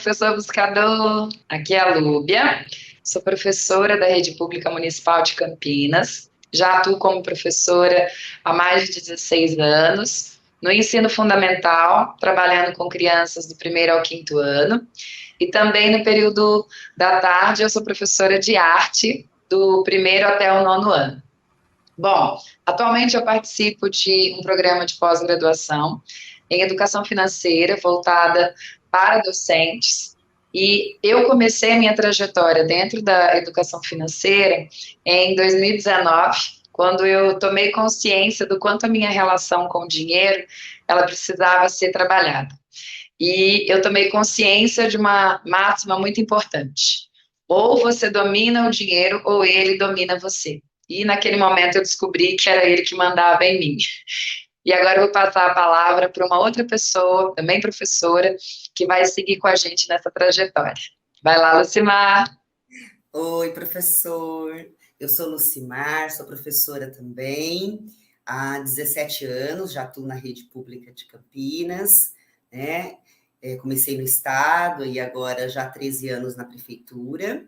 professor buscador. Aqui é a Lúbia, sou professora da Rede Pública Municipal de Campinas. Já atuo como professora há mais de 16 anos, no ensino fundamental, trabalhando com crianças do primeiro ao quinto ano. E também no período da tarde, eu sou professora de arte, do primeiro até o nono ano. Bom, atualmente eu participo de um programa de pós-graduação em educação financeira voltada para docentes, e eu comecei a minha trajetória dentro da educação financeira em 2019, quando eu tomei consciência do quanto a minha relação com o dinheiro, ela precisava ser trabalhada. E eu tomei consciência de uma máxima muito importante: ou você domina o dinheiro, ou ele domina você. E naquele momento eu descobri que era ele que mandava em mim. E agora eu vou passar a palavra para uma outra pessoa, também professora, que vai seguir com a gente nessa trajetória. Vai lá, Lucimar. Oi, professor. Eu sou Lucimar, sou professora também há 17 anos, já atuo na rede pública de Campinas, né? Comecei no estado e agora já há 13 anos na prefeitura.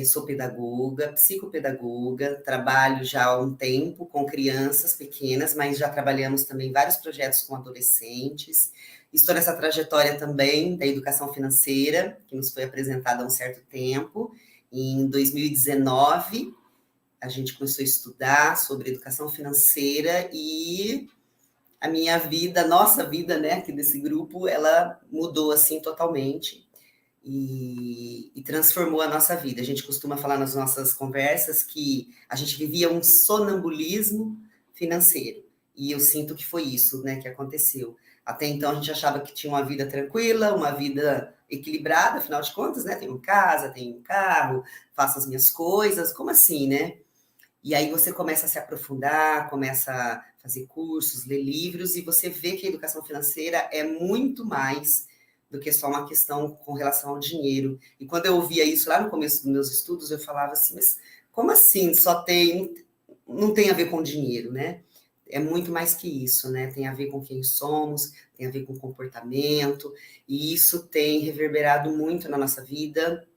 Sou pedagoga, psicopedagoga, trabalho já há um tempo com crianças pequenas, mas já trabalhamos também vários projetos com adolescentes. Estou nessa trajetória também da educação financeira, que nos foi apresentada há um certo tempo. Em 2019, a gente começou a estudar sobre educação financeira e a minha vida, a nossa vida, né, aqui desse grupo, ela mudou assim totalmente. E transformou a nossa vida. A gente costuma falar nas nossas conversas que a gente vivia um sonambulismo financeiro, e eu sinto que foi isso, né, que aconteceu. Até então a gente achava que tinha uma vida tranquila, uma vida equilibrada, afinal de contas, né, tenho casa, tenho um carro, faço as minhas coisas, como assim, né? E aí você começa a se aprofundar, começa a fazer cursos, ler livros, e você vê que a educação financeira é muito mais do que só uma questão com relação ao dinheiro. E quando eu ouvia isso lá no começo dos meus estudos, eu falava assim, mas como assim não tem a ver com dinheiro, né? É muito mais que isso, né? Tem a ver com quem somos, tem a ver com comportamento, e isso tem reverberado muito na nossa vida,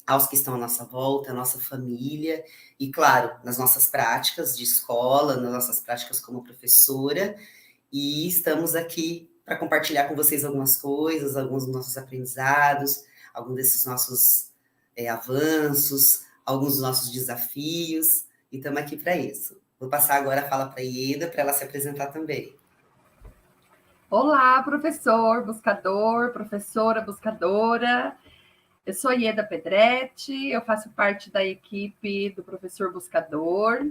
aos que estão à nossa volta, à nossa família, e claro, nas nossas práticas de escola, nas nossas práticas como professora, e estamos aqui para compartilhar com vocês algumas coisas, alguns dos nossos aprendizados, alguns desses nossos avanços, alguns dos nossos desafios, e estamos aqui para isso. Vou passar agora a fala para a Ieda, para ela se apresentar também. Olá, professor, buscador, professora, buscadora. Eu sou Ieda Pedretti, eu faço parte da equipe do Professor Buscador.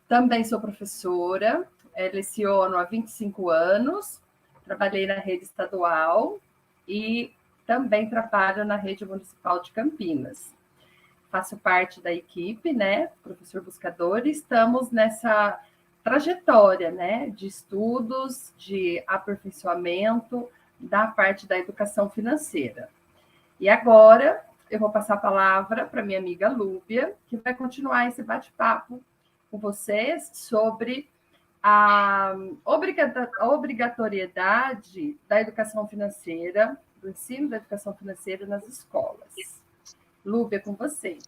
Também sou professora, leciono há 25 anos, trabalhei na rede estadual e também trabalho na rede municipal de Campinas. Faço parte da equipe, né, Professor Buscador, e estamos nessa trajetória, né, de estudos, de aperfeiçoamento da parte da educação financeira. E agora eu vou passar a palavra para minha amiga Lúbia, que vai continuar esse bate-papo com vocês sobre a obrigatoriedade da educação financeira, do ensino da educação financeira nas escolas. Lúbia, com você.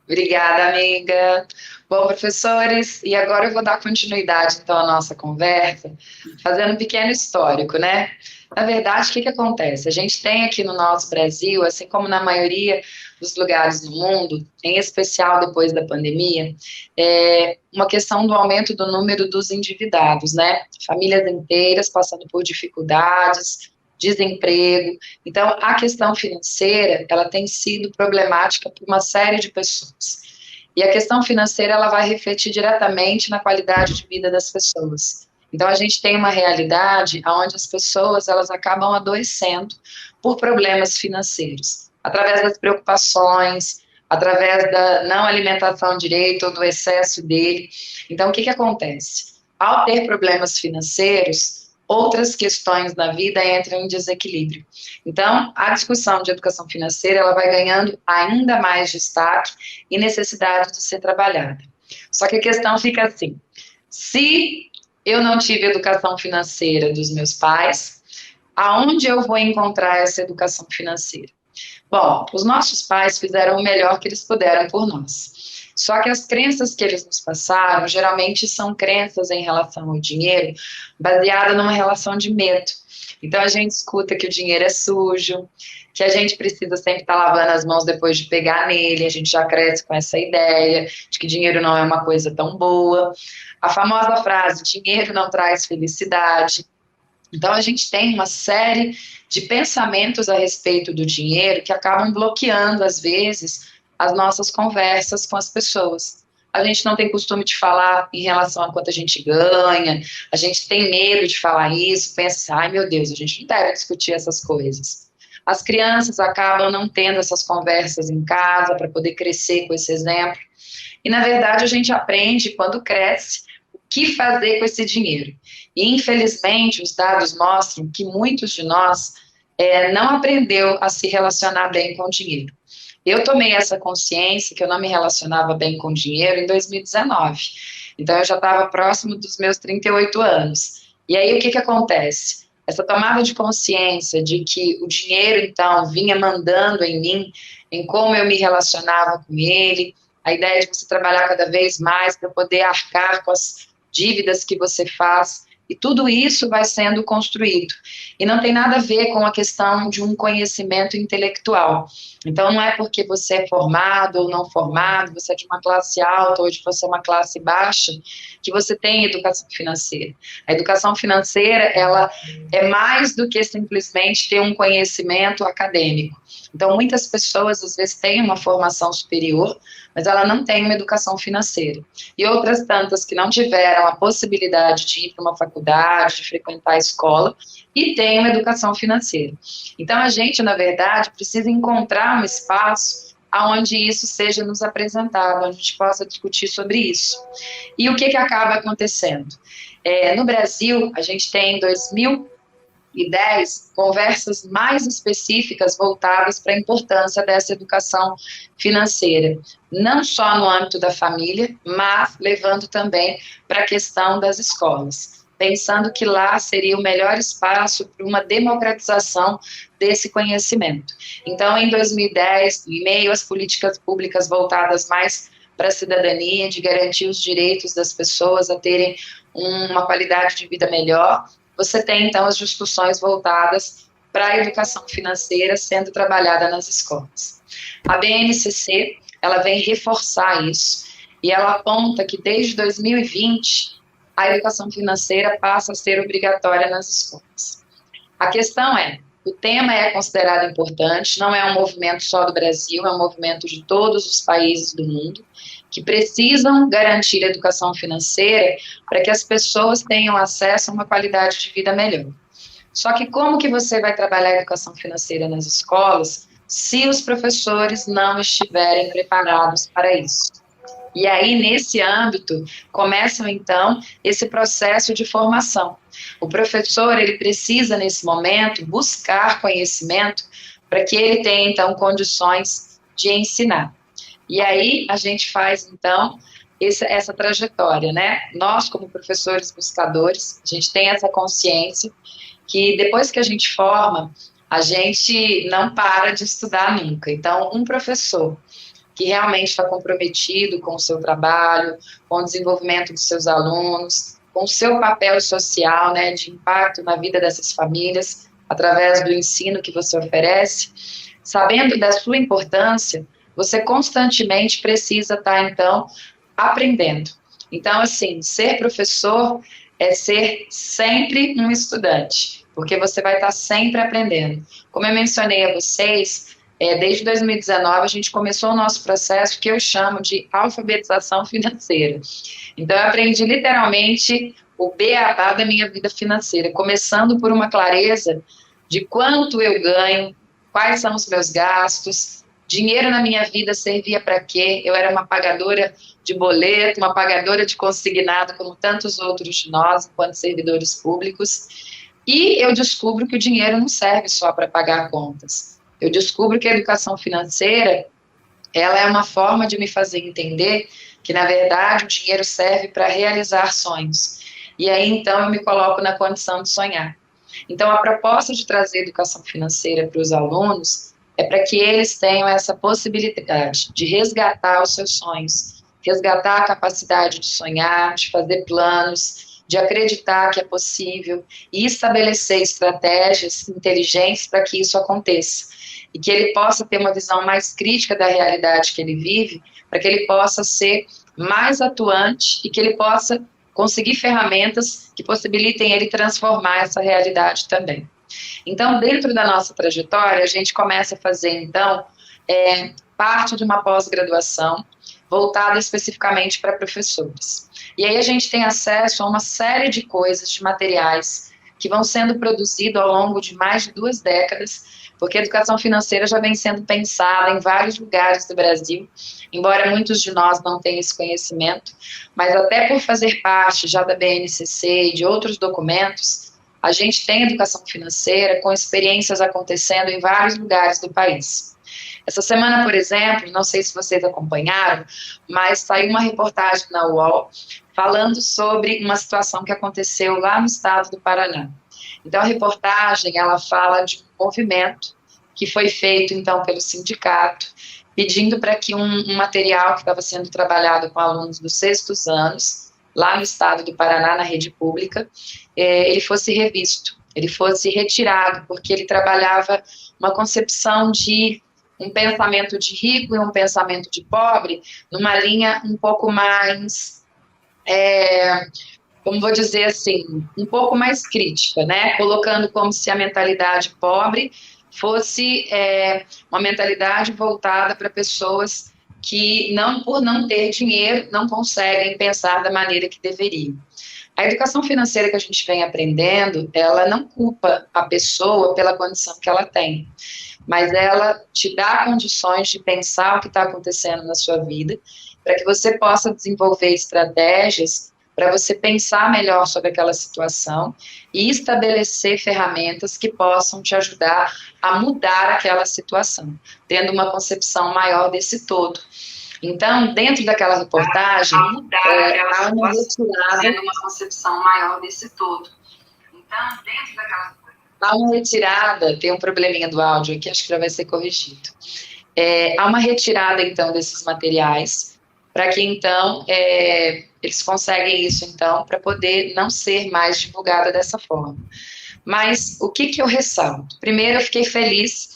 Obrigada, amiga. Bom, professores, e agora eu vou dar continuidade, então, à nossa conversa, fazendo um pequeno histórico, né? Na verdade, o que acontece? A gente tem aqui no nosso Brasil, assim como na maioria dos lugares do mundo, em especial depois da pandemia, uma questão do aumento do número dos endividados, né? Famílias inteiras passando por dificuldades, desemprego. Então, a questão financeira, ela tem sido problemática para uma série de pessoas. E a questão financeira, ela vai refletir diretamente na qualidade de vida das pessoas. Então, a gente tem uma realidade onde as pessoas, elas acabam adoecendo por problemas financeiros, através das preocupações, através da não alimentação direito ou do excesso dele. Então, o que acontece? Ao ter problemas financeiros, outras questões na vida entram em desequilíbrio. Então, a discussão de educação financeira, ela vai ganhando ainda mais destaque e necessidade de ser trabalhada. Só que a questão fica assim: se eu não tive educação financeira dos meus pais, Aonde eu vou encontrar essa educação financeira? Bom, os nossos pais fizeram o melhor que eles puderam por nós. Só que as crenças que eles nos passaram, geralmente são crenças em relação ao dinheiro, baseadas numa relação de medo. Então, a gente escuta que o dinheiro é sujo, que a gente precisa sempre estar lavando as mãos depois de pegar nele, a gente já cresce com essa ideia de que dinheiro não é uma coisa tão boa. A famosa frase, dinheiro não traz felicidade. Então, a gente tem uma série de pensamentos a respeito do dinheiro que acabam bloqueando, às vezes, as nossas conversas com as pessoas. A gente não tem costume de falar em relação a quanto a gente ganha, a gente tem medo de falar isso, pensa assim, ai meu Deus, a gente não deve discutir essas coisas. As crianças acabam não tendo essas conversas em casa para poder crescer com esse exemplo. E, na verdade, a gente aprende, quando cresce, o que fazer com esse dinheiro. E, infelizmente, os dados mostram que muitos de nós não aprendeu a se relacionar bem com o dinheiro. Eu tomei essa consciência que eu não me relacionava bem com o dinheiro em 2019. Então, eu já estava próximo dos meus 38 anos. E aí, o que acontece? Essa tomada de consciência de que o dinheiro, então, vinha mandando em mim, em como eu me relacionava com ele, a ideia de você trabalhar cada vez mais para poder arcar com as dívidas que você faz, e tudo isso vai sendo construído. E não tem nada a ver com a questão de um conhecimento intelectual. Então, não é porque você é formado ou não formado, você é de uma classe alta ou de você é uma classe baixa, que você tem educação financeira. A educação financeira, ela é mais do que simplesmente ter um conhecimento acadêmico. Então, muitas pessoas, às vezes, têm uma formação superior, mas ela não tem uma educação financeira. E outras tantas que não tiveram a possibilidade de ir para uma faculdade, de frequentar a escola, e têm uma educação financeira. Então, a gente, na verdade, precisa encontrar um espaço onde isso seja nos apresentado, onde a gente possa discutir sobre isso. E o que acaba acontecendo? No Brasil, a gente tem em 2010 conversas mais específicas voltadas para a importância dessa educação financeira, não só no âmbito da família, mas levando também para a questão das escolas, pensando que lá seria o melhor espaço para uma democratização desse conhecimento. Então, em 2010, em meio às políticas públicas voltadas mais para a cidadania, de garantir os direitos das pessoas a terem uma qualidade de vida melhor, você tem, então, as discussões voltadas para a educação financeira sendo trabalhada nas escolas. A BNCC, ela vem reforçar isso, e ela aponta que desde 2020, a educação financeira passa a ser obrigatória nas escolas. A questão é, o tema é considerado importante, não é um movimento só do Brasil, é um movimento de todos os países do mundo, que precisam garantir a educação financeira para que as pessoas tenham acesso a uma qualidade de vida melhor. Só que como que você vai trabalhar a educação financeira nas escolas se os professores não estiverem preparados para isso? E aí, nesse âmbito, começa, então, esse processo de formação. O professor, ele precisa, nesse momento, buscar conhecimento para que ele tenha, então, condições de ensinar. E aí, a gente faz, então, essa trajetória, né? Nós, como professores buscadores, a gente tem essa consciência que depois que a gente forma, a gente não para de estudar nunca. Então, um professor que realmente está comprometido com o seu trabalho, com o desenvolvimento dos seus alunos, com o seu papel social, né, de impacto na vida dessas famílias, através do ensino que você oferece, sabendo da sua importância, você constantemente precisa estar, então, aprendendo. Então, assim, ser professor é ser sempre um estudante, porque você vai estar sempre aprendendo. Como eu mencionei a vocês, desde 2019 a gente começou o nosso processo que eu chamo de alfabetização financeira. Então, eu aprendi literalmente o beabá da minha vida financeira, começando por uma clareza de quanto eu ganho, quais são os meus gastos, dinheiro na minha vida servia para quê? Eu era uma pagadora de boleto, uma pagadora de consignado, como tantos outros de nós, enquanto servidores públicos, e eu descubro que o dinheiro não serve só para pagar contas. Eu descubro que a educação financeira, ela é uma forma de me fazer entender que, na verdade, o dinheiro serve para realizar sonhos. E aí, então, eu me coloco na condição de sonhar. Então, a proposta de trazer educação financeira para os alunos é para que eles tenham essa possibilidade de resgatar os seus sonhos, resgatar a capacidade de sonhar, de fazer planos, de acreditar que é possível e estabelecer estratégias inteligentes para que isso aconteça. E que ele possa ter uma visão mais crítica da realidade que ele vive, para que ele possa ser mais atuante e que ele possa conseguir ferramentas que possibilitem ele transformar essa realidade também. Então, dentro da nossa trajetória, a gente começa a fazer, então, parte de uma pós-graduação voltada especificamente para professores. E aí a gente tem acesso a uma série de coisas, de materiais, que vão sendo produzidos ao longo de mais de 2 décadas, porque a educação financeira já vem sendo pensada em vários lugares do Brasil, embora muitos de nós não tenham esse conhecimento, mas até por fazer parte já da BNCC e de outros documentos, a gente tem educação financeira com experiências acontecendo em vários lugares do país. Essa semana, por exemplo, não sei se vocês acompanharam, mas saiu uma reportagem na UOL falando sobre uma situação que aconteceu lá no estado do Paraná. Então, a reportagem, ela fala de um movimento que foi feito, então, pelo sindicato, pedindo para que um material que estava sendo trabalhado com alunos dos 6º anos, lá no estado do Paraná, na rede pública, ele fosse revisto, ele fosse retirado, porque ele trabalhava uma concepção de um pensamento de rico e um pensamento de pobre, numa linha um pouco mais, como vou dizer assim, um pouco mais crítica, né? Colocando como se a mentalidade pobre fosse uma mentalidade voltada para pessoas que, por não ter dinheiro, não conseguem pensar da maneira que deveriam. A educação financeira que a gente vem aprendendo, ela não culpa a pessoa pela condição que ela tem, mas ela te dá condições de pensar o que está acontecendo na sua vida, para que você possa desenvolver estratégias para você pensar melhor sobre aquela situação e estabelecer ferramentas que possam te ajudar a mudar aquela situação, tendo uma concepção maior desse todo. Então, dentro daquela reportagem, há uma retirada, tendo uma concepção maior desse todo. Então, dentro daquela há uma retirada, tem um probleminha do áudio aqui, acho que já vai ser corrigido. Há uma retirada, então, desses materiais, para que, então, eles conseguem isso, então, para poder não ser mais divulgada dessa forma. Mas o que eu ressalto? Primeiro, eu fiquei feliz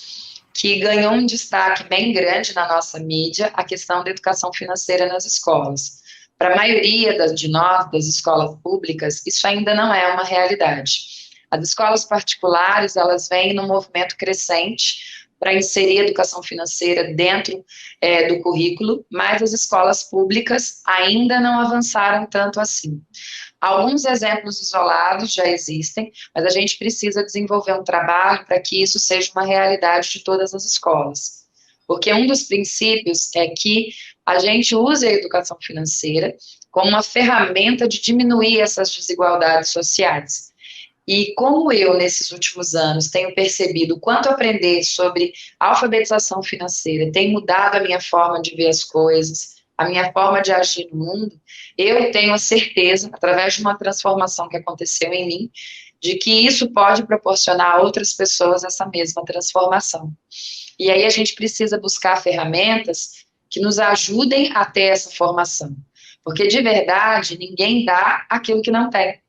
que ganhou um destaque bem grande na nossa mídia a questão da educação financeira nas escolas. Para a maioria de nós, das escolas públicas, isso ainda não é uma realidade. As escolas particulares, elas vêm num movimento crescente para inserir a educação financeira dentro do currículo, mas as escolas públicas ainda não avançaram tanto assim. Alguns exemplos isolados já existem, mas a gente precisa desenvolver um trabalho para que isso seja uma realidade de todas as escolas. Porque um dos princípios é que a gente use a educação financeira como uma ferramenta de diminuir essas desigualdades sociais. E como eu, nesses últimos anos, tenho percebido o quanto aprender sobre alfabetização financeira tem mudado a minha forma de ver as coisas, a minha forma de agir no mundo, eu tenho a certeza, através de uma transformação que aconteceu em mim, de que isso pode proporcionar a outras pessoas essa mesma transformação. E aí a gente precisa buscar ferramentas que nos ajudem a ter essa formação. Porque, de verdade, ninguém dá aquilo que não tem.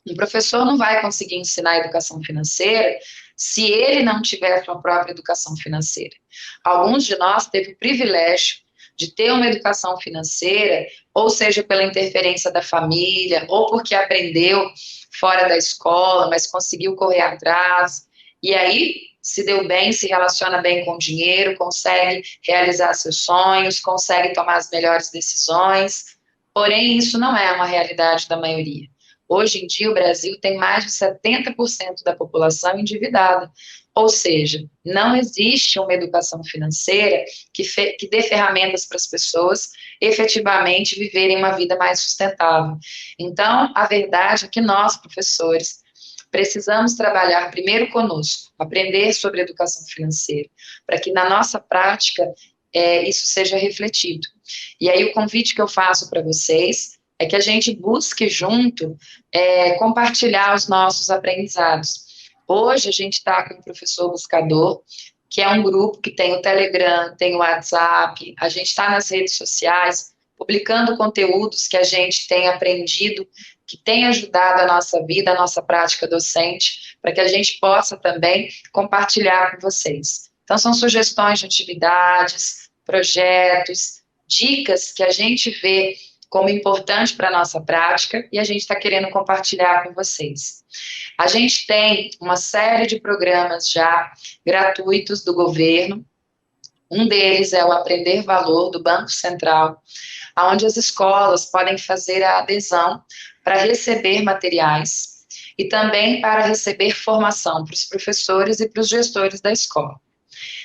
Um professor não vai conseguir ensinar educação financeira se ele não tiver a sua própria educação financeira. Alguns de nós teve o privilégio de ter uma educação financeira, ou seja, pela interferência da família, ou porque aprendeu fora da escola, mas conseguiu correr atrás, e aí se deu bem, se relaciona bem com o dinheiro, consegue realizar seus sonhos, consegue tomar as melhores decisões, porém isso não é uma realidade da maioria. Hoje em dia, o Brasil tem mais de 70% da população endividada, ou seja, não existe uma educação financeira que dê ferramentas para as pessoas efetivamente viverem uma vida mais sustentável. Então, a verdade é que nós, professores, precisamos trabalhar primeiro conosco, aprender sobre educação financeira, para que na nossa prática isso seja refletido. E aí o convite que eu faço para vocês é que a gente busque junto compartilhar os nossos aprendizados. Hoje a gente está com o Professor Buscador, que é um grupo que tem o Telegram, tem o WhatsApp, a gente está nas redes sociais, publicando conteúdos que a gente tem aprendido, que tem ajudado a nossa vida, a nossa prática docente, para que a gente possa também compartilhar com vocês. Então, são sugestões de atividades, projetos, dicas que a gente vê como importante para a nossa prática e a gente está querendo compartilhar com vocês. A gente tem uma série de programas já gratuitos do governo. Um deles é o Aprender Valor, do Banco Central, onde as escolas podem fazer a adesão para receber materiais e também para receber formação para os professores e para os gestores da escola.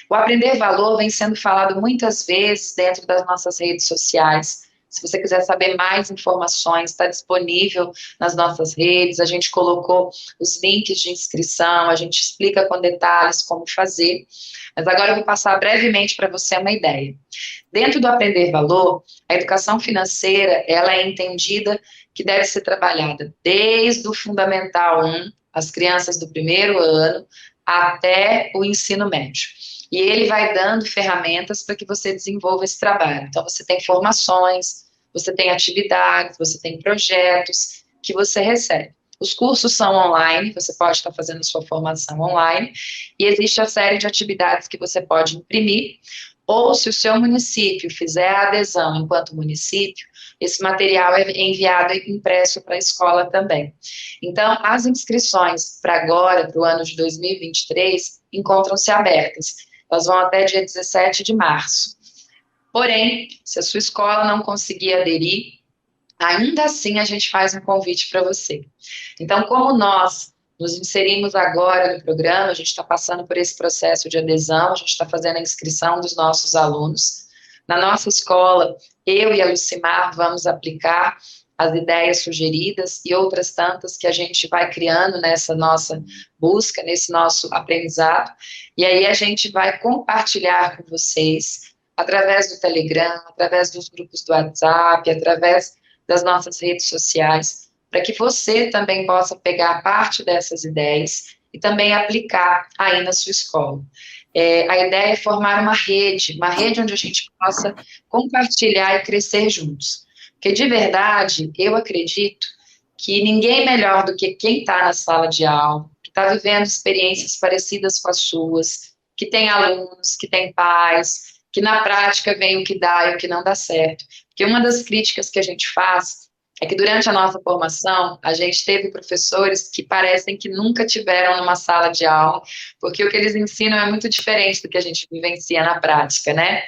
O Aprender Valor vem sendo falado muitas vezes dentro das nossas redes sociais. Se você quiser saber mais informações, está disponível nas nossas redes, a gente colocou os links de inscrição, a gente explica com detalhes como fazer, mas agora eu vou passar brevemente para você uma ideia. Dentro do Aprender Valor, a educação financeira, ela é entendida que deve ser trabalhada desde o Fundamental 1, as crianças do primeiro ano, até o ensino médio. E ele vai dando ferramentas para que você desenvolva esse trabalho. Então, você tem formações, você tem atividades, você tem projetos que você recebe. Os cursos são online, você pode estar fazendo sua formação online, e existe a série de atividades que você pode imprimir, ou se o seu município fizer a adesão enquanto município, esse material é enviado e impresso para a escola também. Então, as inscrições para agora, para o ano de 2023, encontram-se abertas. Elas vão até dia 17 de março. Porém, se a sua escola não conseguir aderir, ainda assim a gente faz um convite para você. Então, como nós nos inserimos agora no programa, a gente está passando por esse processo de adesão, a gente está fazendo a inscrição dos nossos alunos. Na nossa escola, eu e a Lucimar vamos aplicar as ideias sugeridas e outras tantas que a gente vai criando nessa nossa busca, nesse nosso aprendizado, e aí a gente vai compartilhar com vocês, através do Telegram, através dos grupos do WhatsApp, através das nossas redes sociais, para que você também possa pegar parte dessas ideias e também aplicar aí na sua escola. A ideia é formar uma rede onde a gente possa compartilhar e crescer juntos. Porque, de verdade, eu acredito que ninguém melhor do que quem está na sala de aula, que está vivendo experiências parecidas com as suas, que tem alunos, que tem pais, que na prática vem o que dá e o que não dá certo. Porque uma das críticas que a gente faz é que durante a nossa formação, a gente teve professores que parecem que nunca tiveram numa sala de aula, porque o que eles ensinam é muito diferente do que a gente vivencia na prática, né?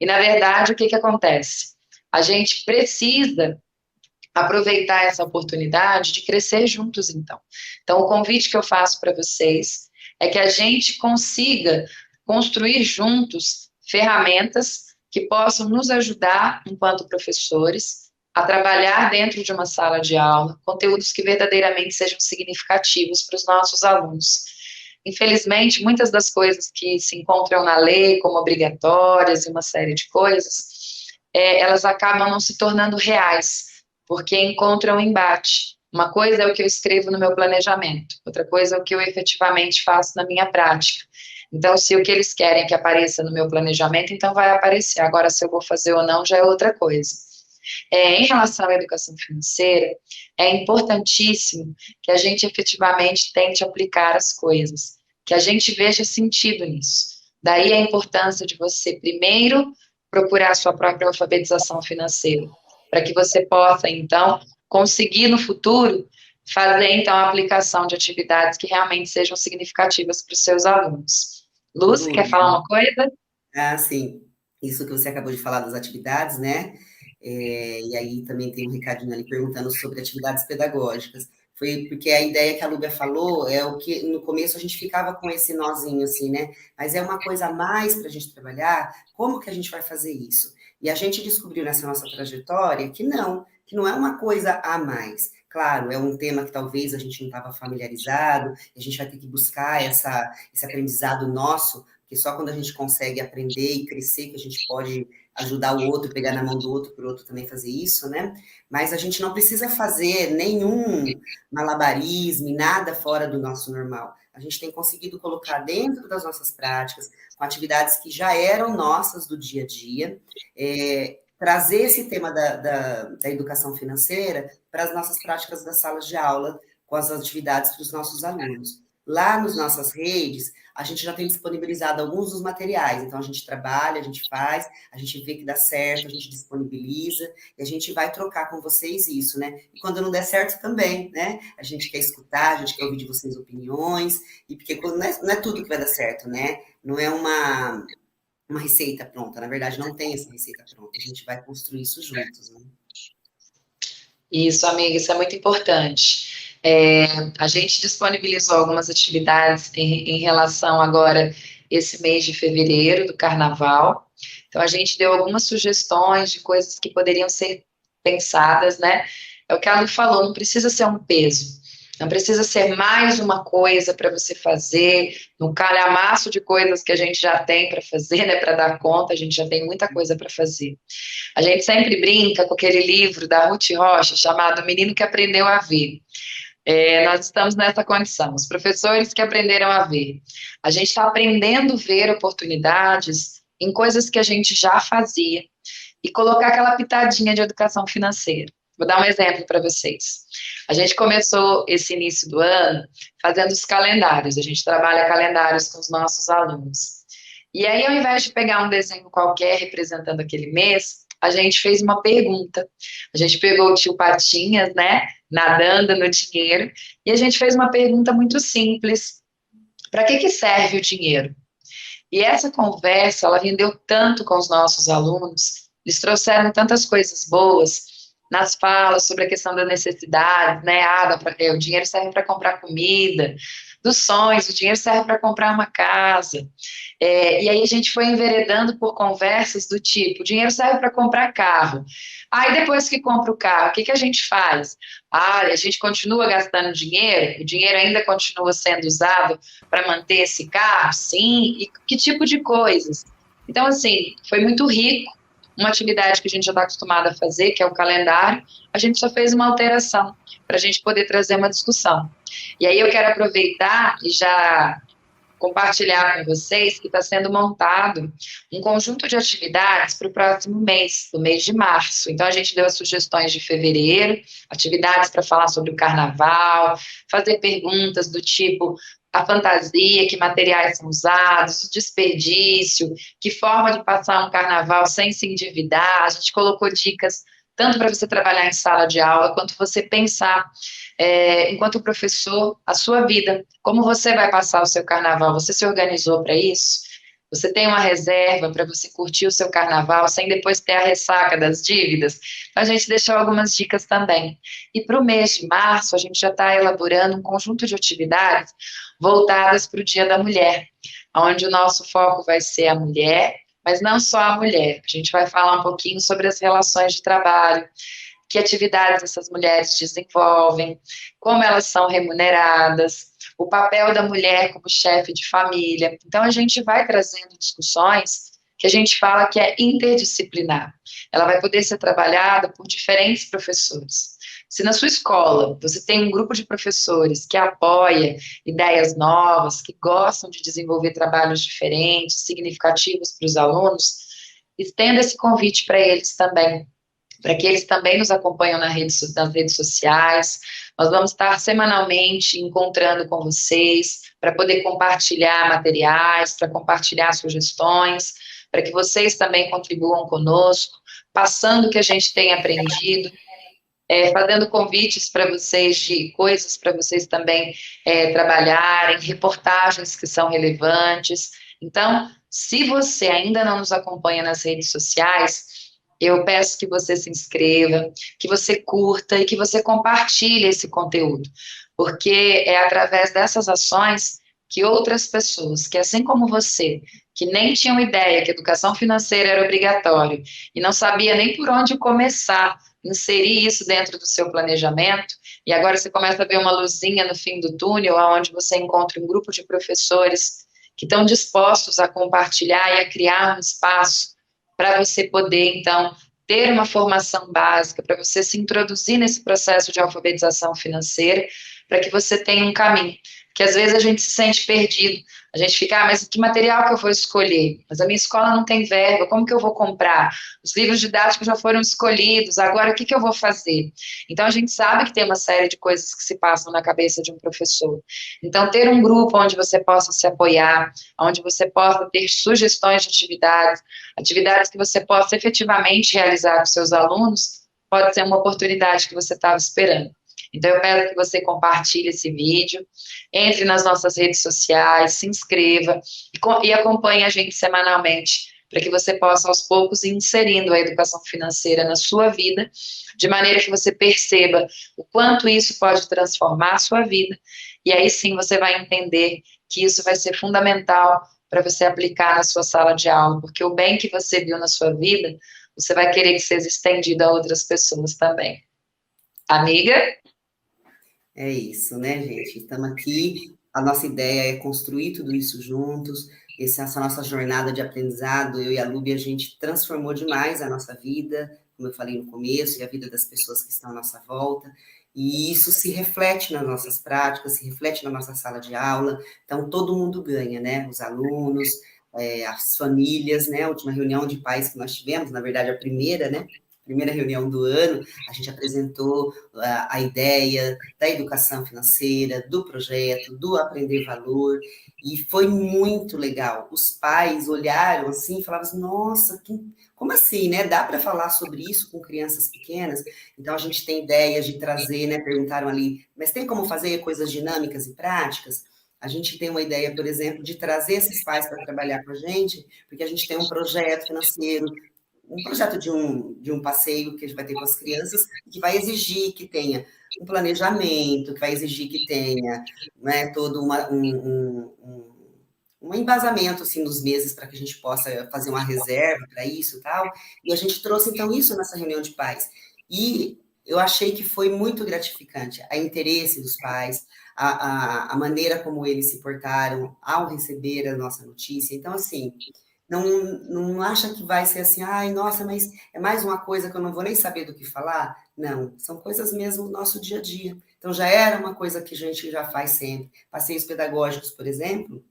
E, na verdade, o que acontece? A gente precisa aproveitar essa oportunidade de crescer juntos, então. Então, o convite que eu faço para vocês é que a gente consiga construir juntos ferramentas que possam nos ajudar, enquanto professores, a trabalhar dentro de uma sala de aula, conteúdos que verdadeiramente sejam significativos para os nossos alunos. Infelizmente, muitas das coisas que se encontram na lei, como obrigatórias e uma série de coisas, elas acabam não se tornando reais, porque encontram embate. Uma coisa é o que eu escrevo no meu planejamento, outra coisa é o que eu efetivamente faço na minha prática. Então, se o que eles querem que apareça no meu planejamento, então vai aparecer. Agora, se eu vou fazer ou não, já é outra coisa. Em relação à educação financeira, é importantíssimo que a gente efetivamente tente aplicar as coisas, que a gente veja sentido nisso. Daí a importância de você, primeiro, procurar a sua própria alfabetização financeira, para que você possa, então, conseguir no futuro fazer, então, a aplicação de atividades que realmente sejam significativas para os seus alunos. Lúcia, quer falar uma coisa? Ah, sim. Isso que você acabou de falar das atividades, né? E aí também tem um recadinho ali perguntando sobre atividades pedagógicas. Foi porque a ideia que a Lúbia falou é o que no começo a gente ficava com esse nozinho assim, né? Mas é uma coisa a mais para a gente trabalhar, como que a gente vai fazer isso? E a gente descobriu nessa nossa trajetória que não é uma coisa a mais. Claro, é um tema que talvez a gente não estava familiarizado, a gente vai ter que buscar esse aprendizado nosso, porque só quando a gente consegue aprender e crescer que a gente pode ajudar o outro, pegar na mão do outro, para o outro também fazer isso, né? Mas a gente não precisa fazer nenhum malabarismo, nada fora do nosso normal. a gente tem conseguido colocar dentro das nossas práticas, com atividades que já eram nossas do dia a dia, trazer esse tema da educação financeira para as nossas práticas das salas de aula, com as atividades para os nossos alunos. Lá nas nossas redes, a gente já tem disponibilizado alguns dos materiais, então a gente trabalha, a gente faz, a gente vê que dá certo, a gente disponibiliza, e a gente vai trocar com vocês isso, né? E quando não der certo também, né? A gente quer escutar, a gente quer ouvir de vocês opiniões, e porque não é tudo que vai dar certo, né? Não é uma receita pronta, na verdade não tem essa receita pronta, a gente vai construir isso juntos, né? Isso, amiga, isso é muito importante. A gente disponibilizou algumas atividades em relação agora, esse mês de fevereiro, do carnaval. Então, a gente deu algumas sugestões de coisas que poderiam ser pensadas, né? É o que a Lu falou, não precisa ser um peso, não precisa ser mais uma coisa para você fazer, no calhamaço de coisas que a gente já tem para fazer, né? Para dar conta, a gente já tem muita coisa para fazer. A gente sempre brinca com aquele livro da Ruth Rocha, chamado O Menino que Aprendeu a Ver. Nós estamos nessa condição, os professores que aprenderam a ver. A gente está aprendendo a ver oportunidades em coisas que a gente já fazia e colocar aquela pitadinha de educação financeira. Vou dar um exemplo para vocês. A gente começou esse início do ano fazendo os calendários, a gente trabalha calendários com os nossos alunos. E aí, ao invés de pegar um desenho qualquer representando aquele mês, a gente fez uma pergunta. A gente pegou o tio Patinhas, né, nadando no dinheiro, e a gente fez uma pergunta muito simples. Para que serve o dinheiro? E essa conversa, ela rendeu tanto com os nossos alunos, eles trouxeram tantas coisas boas nas falas sobre a questão da necessidade, né, o dinheiro serve para comprar comida, dos sonhos, o dinheiro serve para comprar uma casa. E aí a gente foi enveredando por conversas do tipo, o dinheiro serve para comprar carro. Aí depois que compra o carro, o que a gente faz? A gente continua gastando dinheiro? O dinheiro ainda continua sendo usado para manter esse carro? Sim. E que tipo de coisas? Então, assim, foi muito rico. Uma atividade que a gente já está acostumado a fazer, que é o calendário, a gente só fez uma alteração para a gente poder trazer uma discussão. E aí eu quero aproveitar e já compartilhar com vocês que está sendo montado um conjunto de atividades para o próximo mês, do mês de março. Então, a gente deu as sugestões de fevereiro, atividades para falar sobre o carnaval, fazer perguntas do tipo a fantasia, que materiais são usados, o desperdício, que forma de passar um carnaval sem se endividar. A gente colocou dicas tanto para você trabalhar em sala de aula, quanto você pensar, enquanto professor, a sua vida, como você vai passar o seu carnaval, você se organizou para isso? Você tem uma reserva para você curtir o seu carnaval sem depois ter a ressaca das dívidas? Então, a gente deixou algumas dicas também. E para o mês de março, a gente já está elaborando um conjunto de atividades voltadas para o Dia da Mulher, onde o nosso foco vai ser a mulher, mas não só a mulher. A gente vai falar um pouquinho sobre as relações de trabalho, que atividades essas mulheres desenvolvem, como elas são remuneradas, o papel da mulher como chefe de família. Então, a gente vai trazendo discussões que a gente fala que é interdisciplinar. Ela vai poder ser trabalhada por diferentes professores. Se na sua escola você tem um grupo de professores que apoia ideias novas, que gostam de desenvolver trabalhos diferentes, significativos para os alunos, estenda esse convite para eles também, para que eles também nos acompanhem nas redes sociais. Nós vamos estar semanalmente encontrando com vocês para poder compartilhar materiais, para compartilhar sugestões, para que vocês também contribuam conosco, passando o que a gente tem aprendido, fazendo convites para vocês de coisas para vocês também trabalharem, reportagens que são relevantes. Então, se você ainda não nos acompanha nas redes sociais, eu peço que você se inscreva, que você curta e que você compartilhe esse conteúdo, porque é através dessas ações que outras pessoas, que assim como você, que nem tinham ideia que educação financeira era obrigatório e não sabia nem por onde começar, inserir isso dentro do seu planejamento, e agora você começa a ver uma luzinha no fim do túnel, onde você encontra um grupo de professores que estão dispostos a compartilhar e a criar um espaço para você poder, então, ter uma formação básica, para você se introduzir nesse processo de alfabetização financeira, para que você tenha um caminho. Porque às vezes a gente se sente perdido, a gente fica, mas que material que eu vou escolher? Mas a minha escola não tem verba, como que eu vou comprar? Os livros didáticos já foram escolhidos, agora o que que eu vou fazer? Então a gente sabe que tem uma série de coisas que se passam na cabeça de um professor. Então ter um grupo onde você possa se apoiar, onde você possa ter sugestões de atividades, atividades que você possa efetivamente realizar com seus alunos, pode ser uma oportunidade que você estava esperando. Então, eu peço que você compartilhe esse vídeo, entre nas nossas redes sociais, se inscreva e acompanhe a gente semanalmente, para que você possa, aos poucos, ir inserindo a educação financeira na sua vida, de maneira que você perceba o quanto isso pode transformar a sua vida, e aí sim você vai entender que isso vai ser fundamental para você aplicar na sua sala de aula, porque o bem que você viu na sua vida, você vai querer que seja estendido a outras pessoas também. Amiga? É isso, né, gente? Estamos aqui. A nossa ideia é construir tudo isso juntos. Essa nossa jornada de aprendizado, eu e a Luby, a gente transformou demais a nossa vida, como eu falei no começo, e a vida das pessoas que estão à nossa volta. E isso se reflete nas nossas práticas, se reflete na nossa sala de aula. Então, todo mundo ganha, né? Os alunos, as famílias, né? A última reunião de pais que nós tivemos, na verdade, a primeira, né? Primeira reunião do ano, a gente apresentou a ideia da educação financeira, do projeto, do Aprender Valor, e foi muito legal. Os pais olharam assim e falavam assim, nossa, como assim, né? Dá para falar sobre isso com crianças pequenas? Então, a gente tem ideias de trazer, né? Perguntaram ali, mas tem como fazer coisas dinâmicas e práticas? A gente tem uma ideia, por exemplo, de trazer esses pais para trabalhar com a gente, porque a gente tem um projeto financeiro, um projeto de um passeio que a gente vai ter com as crianças, que vai exigir que tenha um planejamento, que vai exigir que tenha, né, todo um embasamento assim, nos meses para que a gente possa fazer uma reserva para isso e tal. E a gente trouxe, então, isso nessa reunião de pais. E eu achei que foi muito gratificante a interesse dos pais, a maneira como eles se portaram ao receber a nossa notícia. Então, assim, não acha que vai ser assim, ai, nossa, mas é mais uma coisa que eu não vou nem saber do que falar? Não, são coisas mesmo do nosso dia a dia. Então, já era uma coisa que a gente já faz sempre. Passeios pedagógicos, por exemplo,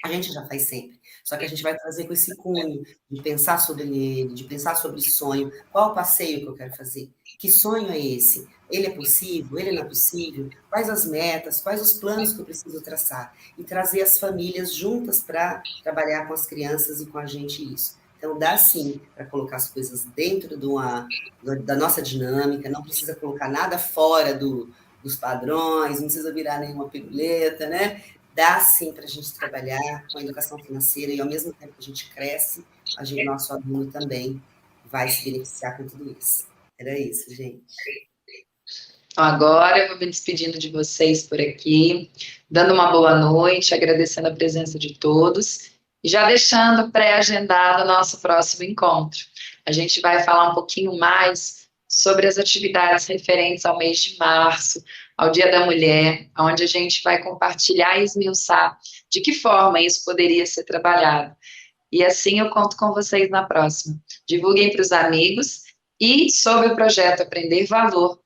a gente já faz sempre. Só que a gente vai fazer com esse cunho de pensar sobre ele, de pensar sobre sonho. Qual o passeio que eu quero fazer? Que sonho é esse? Ele é possível? Ele não é possível? Quais as metas? Quais os planos que eu preciso traçar? E trazer as famílias juntas para trabalhar com as crianças e com a gente isso. Então, dá sim para colocar as coisas dentro da nossa dinâmica, não precisa colocar nada fora dos padrões, não precisa virar nenhuma piruleta, né? Dá sim para a gente trabalhar com a educação financeira e, ao mesmo tempo que a gente cresce, nosso aluno também vai se beneficiar com tudo isso. Era isso, gente. Agora eu vou me despedindo de vocês por aqui, dando uma boa noite, agradecendo a presença de todos e já deixando pré-agendado o nosso próximo encontro. A gente vai falar um pouquinho mais sobre as atividades referentes ao mês de março, ao Dia da Mulher, onde a gente vai compartilhar e esmiuçar de que forma isso poderia ser trabalhado. E assim eu conto com vocês na próxima. Divulguem para os amigos e sobre o projeto Aprender Valor.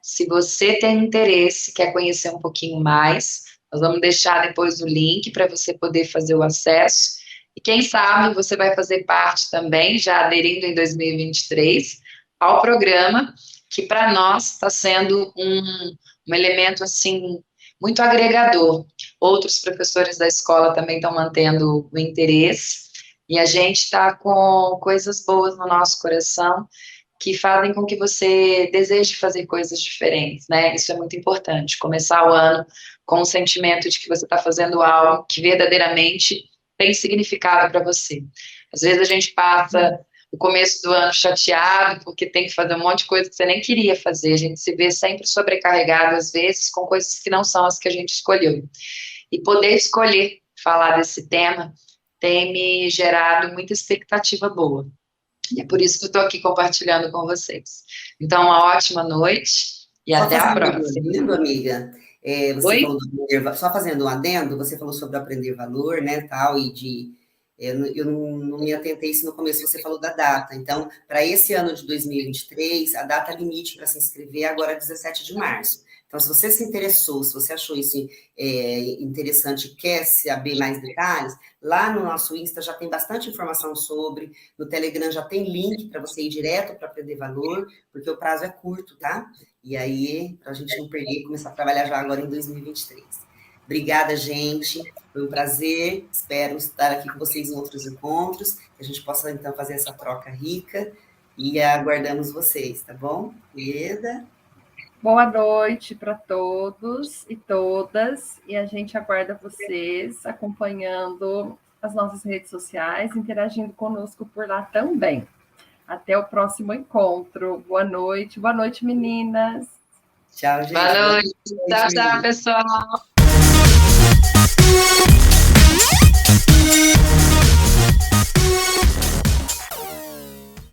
Se você tem interesse, quer conhecer um pouquinho mais, nós vamos deixar depois o link para você poder fazer o acesso. E quem sabe você vai fazer parte também, já aderindo em 2023, ao programa, que para nós está sendo um elemento assim muito agregador. Outros professores da escola também estão mantendo o interesse, e a gente está com coisas boas no nosso coração, que fazem com que você deseje fazer coisas diferentes, né? Isso é muito importante, começar o ano com o sentimento de que você está fazendo algo que verdadeiramente tem significado para você. Às vezes a gente passa o começo do ano chateado, porque tem que fazer um monte de coisa que você nem queria fazer, a gente se vê sempre sobrecarregado, às vezes, com coisas que não são as que a gente escolheu. E poder escolher falar desse tema tem me gerado muita expectativa boa. E é por isso que eu estou aqui compartilhando com vocês. Então, uma ótima noite e até a próxima. Adendo, amiga. Você Oi? falou só fazendo um adendo, você falou sobre aprender valor, né, tal, eu não me atentei se no começo você falou da data. Então, para esse ano de 2023, a data limite para se inscrever agora é 17 de março. Então, se você se interessou, se você achou isso interessante, quer saber mais detalhes, lá no nosso Insta já tem bastante informação sobre, no Telegram já tem link para você ir direto para aprender valor, porque o prazo é curto, tá? E aí, para a gente não perder, começar a trabalhar já agora em 2023. Obrigada, gente. Foi um prazer. Espero estar aqui com vocês em outros encontros, que a gente possa, então, fazer essa troca rica. E aguardamos vocês, tá bom? Ieda? Boa noite para todos e todas. E a gente aguarda vocês acompanhando as nossas redes sociais, interagindo conosco por lá também. Até o próximo encontro. Boa noite, meninas. Tchau, gente. Boa noite. Tchau, pessoal.